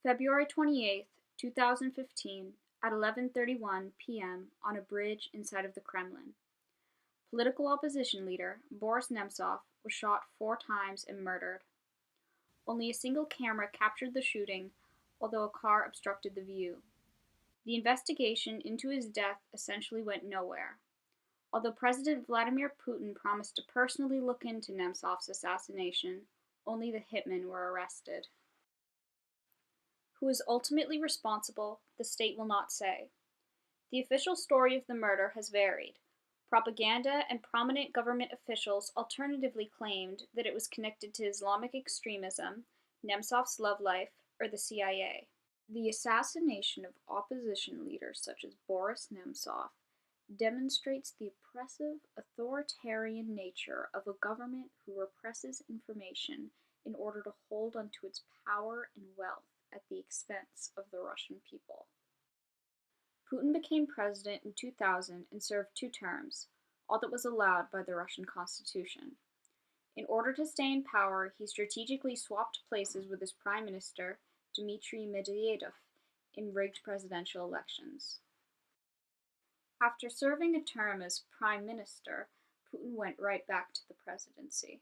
February 28th, 2015, at 11:31 p.m. on a bridge inside of the Kremlin. Political opposition leader Boris Nemtsov was shot 4 times and murdered. Only a single camera captured the shooting, although a car obstructed the view. The investigation into his death essentially went nowhere. Although President Vladimir Putin promised to personally look into Nemtsov's assassination, only the hitmen were arrested. Who is ultimately responsible, the state will not say. The official story of the murder has varied. Propaganda and prominent government officials alternatively claimed that it was connected to Islamic extremism, Nemtsov's love life, or the CIA. The assassination of opposition leaders such as Boris Nemtsov demonstrates the oppressive, authoritarian nature of a government who represses information in order to hold onto its power and wealth at the expense of the Russian people. Putin became president in 2000 and served 2 terms, all that was allowed by the Russian constitution. In order to stay in power, he strategically swapped places with his prime minister, Dmitry Medvedev, in rigged presidential elections. After serving a term as prime minister, Putin went right back to the presidency.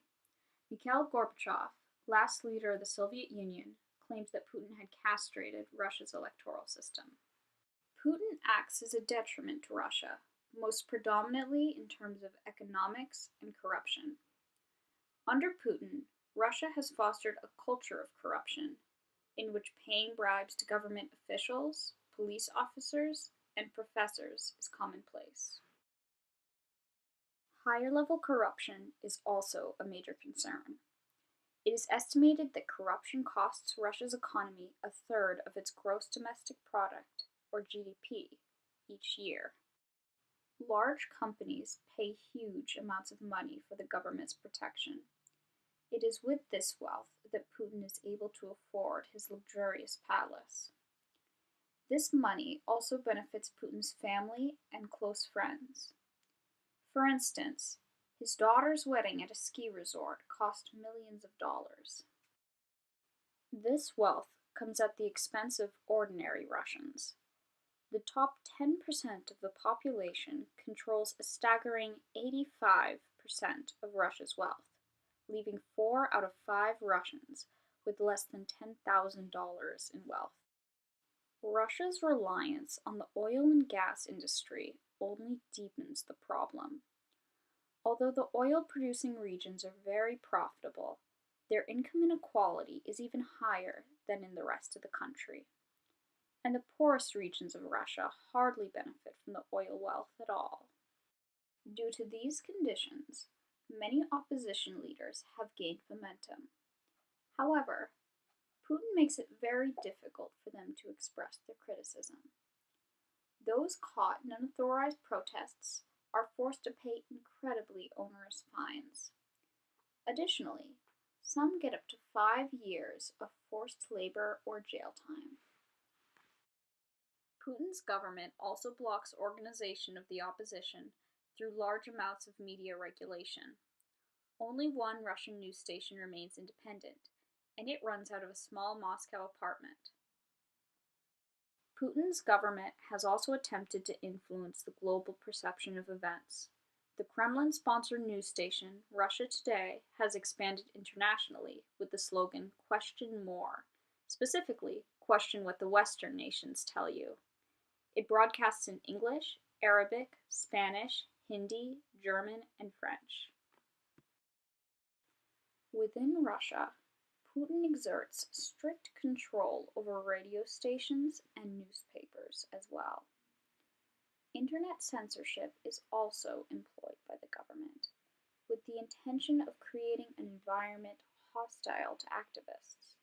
Mikhail Gorbachev, last leader of the Soviet Union, claims that Putin had castrated Russia's electoral system. Putin acts as a detriment to Russia, most predominantly in terms of economics and corruption. Under Putin, Russia has fostered a culture of corruption, in which paying bribes to government officials, police officers, and professors is commonplace. Higher-level corruption is also a major concern. It is estimated that corruption costs Russia's economy 1/3 of its gross domestic product, or GDP, each year. Large companies pay huge amounts of money for the government's protection. It is with this wealth that Putin is able to afford his luxurious palace. This money also benefits Putin's family and close friends. For instance, his daughter's wedding at a ski resort cost millions of dollars. This wealth comes at the expense of ordinary Russians. The top 10% of the population controls a staggering 85% of Russia's wealth, leaving 4 out of 5 Russians with less than $10,000 in wealth. Russia's reliance on the oil and gas industry only deepens the problem. Although the oil-producing regions are very profitable, their income inequality is even higher than in the rest of the country. And the poorest regions of Russia hardly benefit from the oil wealth at all. Due to these conditions, many opposition leaders have gained momentum. However, Putin makes it very difficult for them to express their criticism. Those caught in unauthorized protests are forced to pay incredibly onerous fines. Additionally, some get up to 5 years of forced labor or jail time. Putin's government also blocks organization of the opposition through large amounts of media regulation. Only one Russian news station remains independent, and it runs out of a small Moscow apartment. Putin's government has also attempted to influence the global perception of events. The Kremlin-sponsored news station, Russia Today, has expanded internationally with the slogan, "Question more," specifically, question what the Western nations tell you. It broadcasts in English, Arabic, Spanish, Hindi, German, and French. Within Russia, Putin exerts strict control over radio stations and newspapers as well. Internet censorship is also employed by the government, with the intention of creating an environment hostile to activists.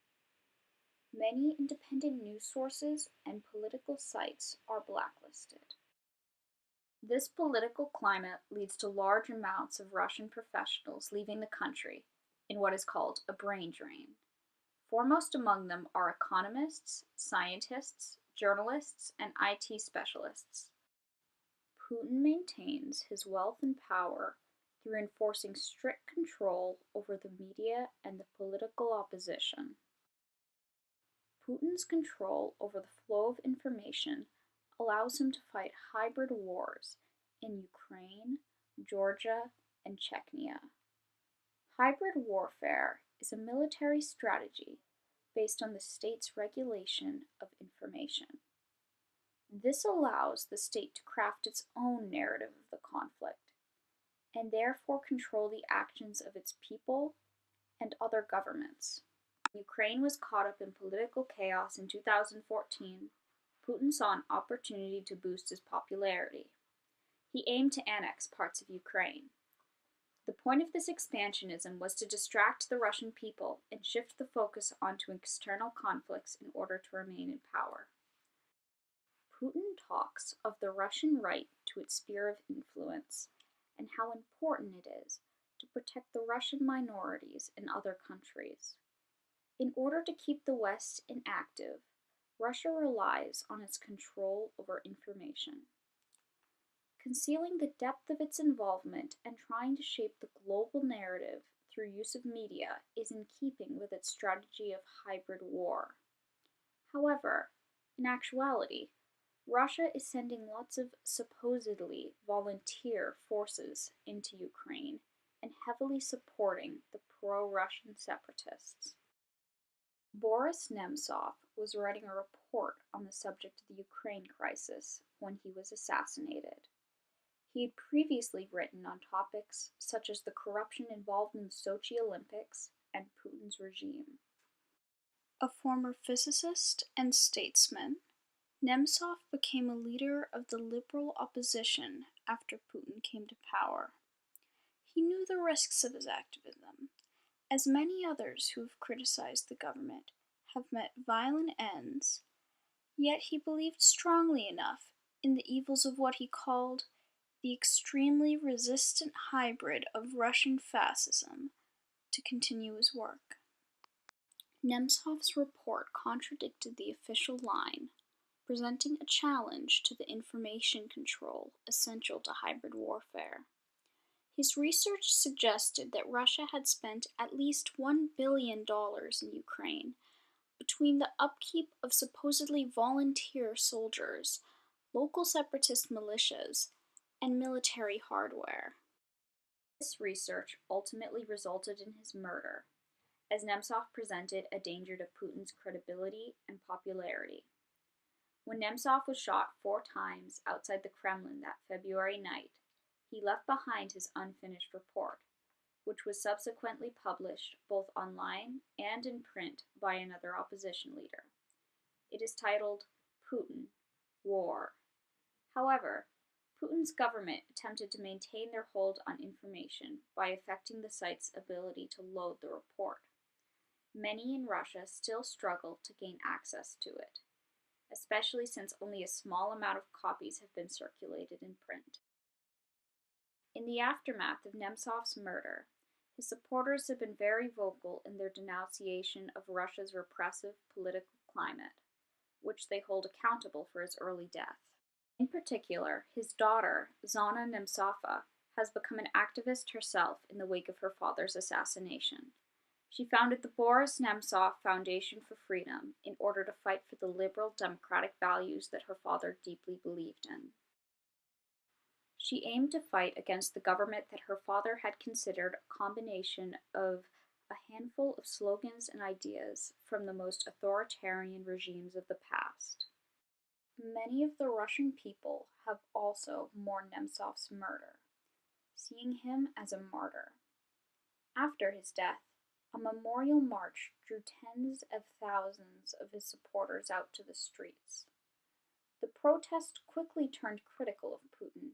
Many independent news sources and political sites are blacklisted. This political climate leads to large amounts of Russian professionals leaving the country in what is called a brain drain. Foremost among them are economists, scientists, journalists, and IT specialists. Putin maintains his wealth and power through enforcing strict control over the media and the political opposition. Putin's control over the flow of information allows him to fight hybrid wars in Ukraine, Georgia, and Chechnya. Hybrid warfare is a military strategy based on the state's regulation of information. This allows the state to craft its own narrative of the conflict and therefore control the actions of its people and other governments. When Ukraine was caught up in political chaos in 2014, Putin saw an opportunity to boost his popularity. He aimed to annex parts of Ukraine. The point of this expansionism was to distract the Russian people and shift the focus onto external conflicts in order to remain in power. Putin talks of the Russian right to its sphere of influence and how important it is to protect the Russian minorities in other countries. In order to keep the West inactive, Russia relies on its control over information. Concealing the depth of its involvement and trying to shape the global narrative through use of media is in keeping with its strategy of hybrid war. However, in actuality, Russia is sending lots of supposedly volunteer forces into Ukraine and heavily supporting the pro-Russian separatists. Boris Nemtsov was writing a report on the subject of the Ukraine crisis when he was assassinated. He had previously written on topics such as the corruption involved in the Sochi Olympics and Putin's regime. A former physicist and statesman, Nemtsov became a leader of the liberal opposition after Putin came to power. He knew the risks of his activism, as many others who have criticized the government have met violent ends, yet he believed strongly enough in the evils of what he called the extremely resistant hybrid of Russian fascism to continue his work. Nemtsov's report contradicted the official line, presenting a challenge to the information control essential to hybrid warfare. His research suggested that Russia had spent at least $1 billion in Ukraine between the upkeep of supposedly volunteer soldiers, local separatist militias, and military hardware. This research ultimately resulted in his murder, as Nemtsov presented a danger to Putin's credibility and popularity. When Nemtsov was shot 4 times outside the Kremlin that February night, he left behind his unfinished report, which was subsequently published both online and in print by another opposition leader. It is titled Putin, War. However, Putin's government attempted to maintain their hold on information by affecting the site's ability to load the report. Many in Russia still struggle to gain access to it, especially since only a small amount of copies have been circulated in print. In the aftermath of Nemtsov's murder, his supporters have been very vocal in their denunciation of Russia's repressive political climate, which they hold accountable for his early death. In particular, his daughter, Zhana Nemtsova, has become an activist herself in the wake of her father's assassination. She founded the Boris Nemtsov Foundation for Freedom in order to fight for the liberal democratic values that her father deeply believed in. She aimed to fight against the government that her father had considered a combination of a handful of slogans and ideas from the most authoritarian regimes of the past. Many of the Russian people have also mourned Nemtsov's murder, seeing him as a martyr. After his death, a memorial march drew tens of thousands of his supporters out to the streets. The protest quickly turned critical of Putin,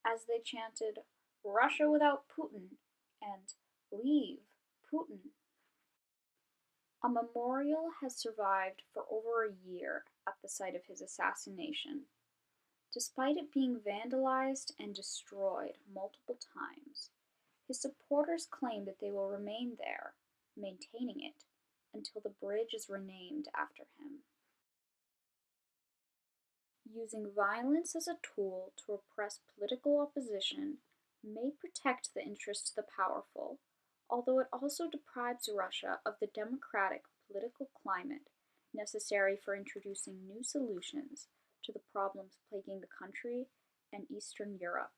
as they chanted, "Russia without Putin," and "Leave Putin." A memorial has survived for over a year at the site of his assassination. Despite it being vandalized and destroyed multiple times, his supporters claim that they will remain there, maintaining it, until the bridge is renamed after him. Using violence as a tool to repress political opposition may protect the interests of the powerful, although it also deprives Russia of the democratic political climate necessary for introducing new solutions to the problems plaguing the country and Eastern Europe.